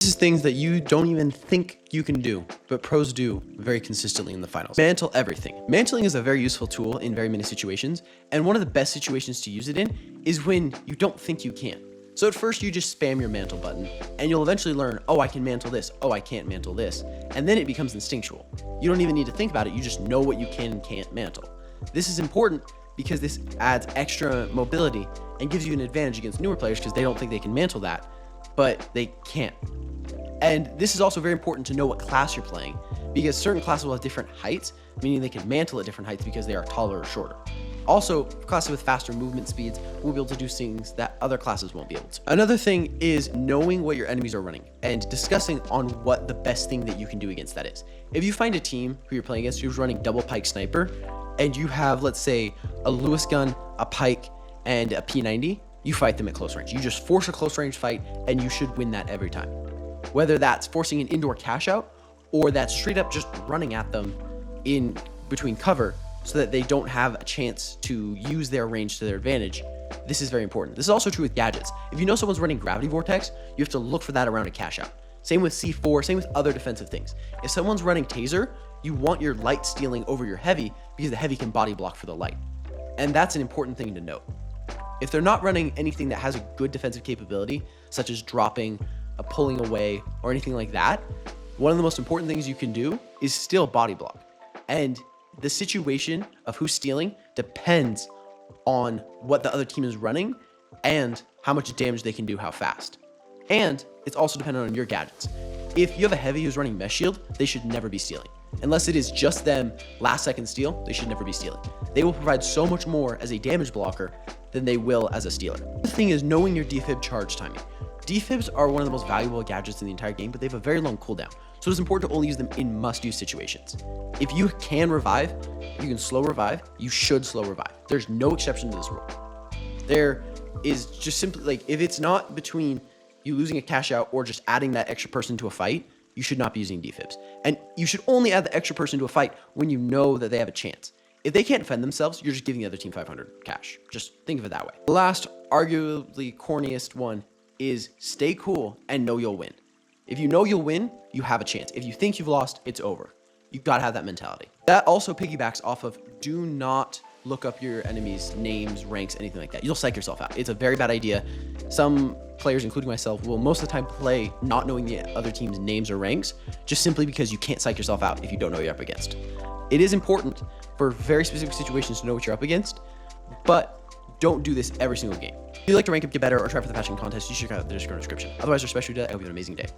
This is things that you don't even think you can do, but pros do very consistently in the finals. Mantle everything. Mantling is a very useful tool in very many situations, and one of the best situations to use it in is when you don't think you can. So at first you just spam your mantle button, and you'll eventually learn, oh, I can mantle this, oh, I can't mantle this, and then it becomes instinctual. You don't even need to think about it, you just know what you can and can't mantle. This is important because this adds extra mobility and gives you an advantage against newer players because they don't think they can mantle that, but they can't. And this is also very important to know what class you're playing, because certain classes will have different heights, meaning they can mantle at different heights because they are taller or shorter. Also, classes with faster movement speeds will be able to do things that other classes won't be able to. Another thing is knowing what your enemies are running and discussing on what the best thing that you can do against that is. If you find a team who you're playing against who's running double pike sniper, and you have, let's say, a Lewis gun, a pike, and a P90, you fight them at close range. You just force a close range fight, and you should win that every time. Whether that's forcing an indoor cash out or that's straight up just running at them in between cover so that they don't have a chance to use their range to their advantage. This is very important. This is also true with gadgets. If you know someone's running Gravity Vortex, you have to look for that around a cash out. Same with C4, same with other defensive things. If someone's running Taser, you want your light stealing over your heavy because the heavy can body block for the light. And that's an important thing to note. If they're not running anything that has a good defensive capability, such as dropping, pulling away, or anything like that, one of the most important things you can do is still body block. And the situation of who's stealing depends on what the other team is running and how much damage they can do, how fast. And it's also dependent on your gadgets. If you have a heavy who's running mesh shield, they should never be stealing. Unless it is just them last second steal, they should never be stealing. They will provide so much more as a damage blocker than they will as a stealer. The thing is knowing your defib charge timing. Defibs are one of the most valuable gadgets in the entire game, but they have a very long cooldown. So it's important to only use them in must-use situations. If you can revive, if you can slow revive, you should slow revive. There's no exception to this rule. There is just simply, like, if it's not between you losing a cash out or just adding that extra person to a fight, you should not be using defibs. And you should only add the extra person to a fight when you know that they have a chance. If they can't defend themselves, you're just giving the other team 500 cash. Just think of it that way. The last, arguably corniest one is stay cool and know you'll win. If you know you'll win, you have a chance. If you think you've lost, it's over. You gotta have that mentality. That also piggybacks off of do not look up your enemies' names, ranks, anything like that. You'll psych yourself out. It's a very bad idea. Some players, including myself, will most of the time play not knowing the other team's names or ranks, just simply because you can't psych yourself out if you don't know who you're up against. It is important for very specific situations to know what you're up against, but don't do this every single game. If you'd like to rank up, get better, or try for the patching contest, you should check out the Discord description. Otherwise, especially today, I hope you have an amazing day.